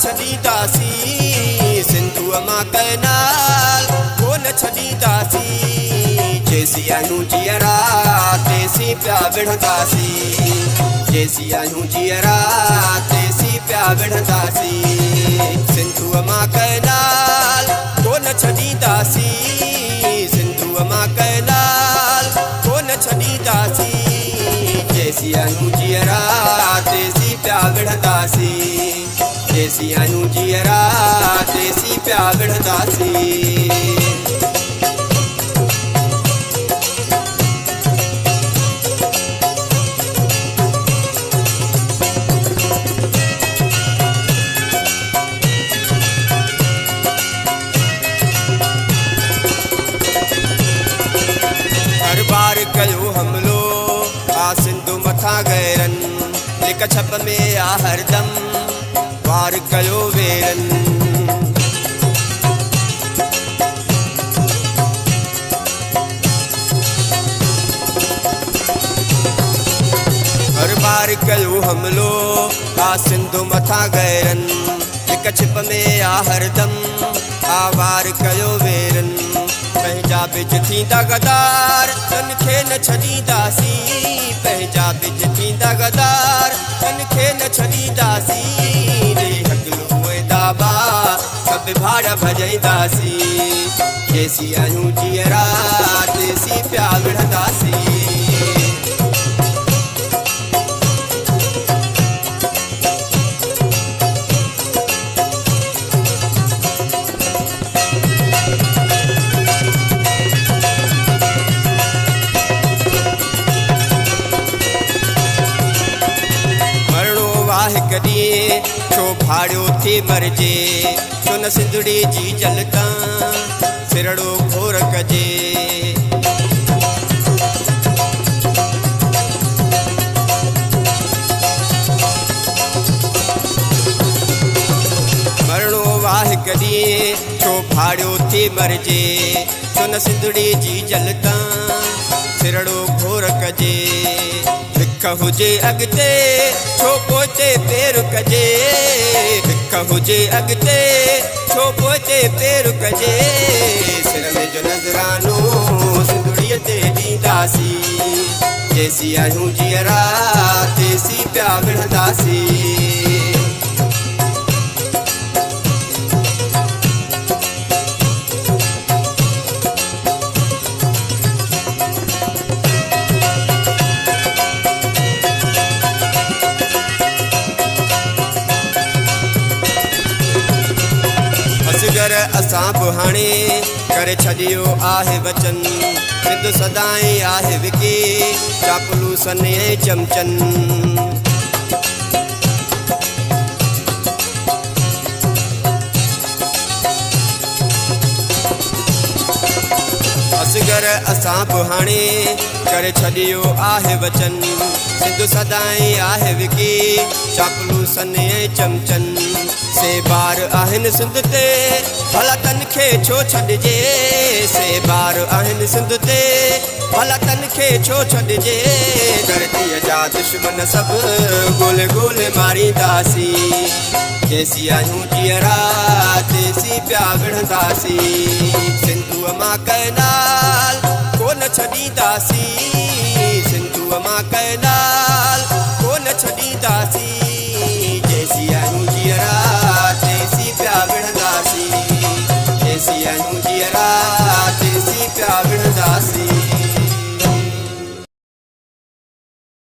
छॾींदासीं सिंधूअ मां कैनाल कोन छॾींदासीं जेसीं आहियूं जीअरा तेसीं पिया विढ़ंदासीं जेसीं आहियूं जीअरा तेसीं पिया विढ़ंदासीं सिंधूअ मां कैनाल कोन छॾींदासीं सिंधूअ मां कैनाल कोन छॾींदासीं जेसीं आहियूं जीअरा तेसीं पिया विढ़ंदासीं जेसीं आहियूं जीअरा तेसीं पिया विढ़ंदासीं बार कयो हमलो आ सिंधु मथां गैरन लिक छप में आ हरदम वार कयो वेरन हर बार कयो हमलो आ सिंधु मथां गैरन लिक छिप में आ हरदम आ वार कयो वेरन पंहिंजा बिज थींदा गदार तन खे न छॾींदासीं पंहिंजा बिज थींदा गदार तन खे न छॾींदासीं रे हकलू दाबा सभु भाड़ भॼाईंदासीं जेसीं आहियूं जीअरा तेसीं पिया विढ़ंदासीं कॾहिं छो भाड़ियो थी मरिजे छो न सिंधड़ी जी जलता सिरड़ो घोर कजे मरणो वाह कॾहिं छो भाड़ियो थी मरिजे छो न सिंधड़ी जी जलता सिरड़ो घोर कजे हिक हुजे अॻिते छो पोइते पेर कजे हिक हुजे अॻिते छो पोइते पेर कजे सिर में जो नज़रानो सिंधड़ीअ ते ॾींदासीं जेसीं आहियूं जीअरा तेसीं पिया विढ़ंदासीं असां बि हाणे करे छॾियो आहे वचन सिंधु सदाईं आहे विकी चापलूसन ऐं चमचन असगर असां बि हाणे करे छॾियो आहे वचन सिंधु सदाईं आहे विकी चापलूसन ऐं चमचन से बार आहिनि सिंध ते भला तन खे छो छॾिजे से बार आहिनि सिंध ते भला तन खे छो छॾिजे धरतीअ जा दुश्मन सभु ॻोल्हे ॻोल्हे मारींदासीं जेसीं आहियूं जीअरा तेसीं पिया विढ़ंदासीं सिंधूअ मां कैनाल कोन छॾींदासीं सिंधूअ मां कैनाल कोन छॾींदासीं जेसीं आहियूं जीअरा तेसीं पिया विढ़ंदासीं जेसीं आहियूं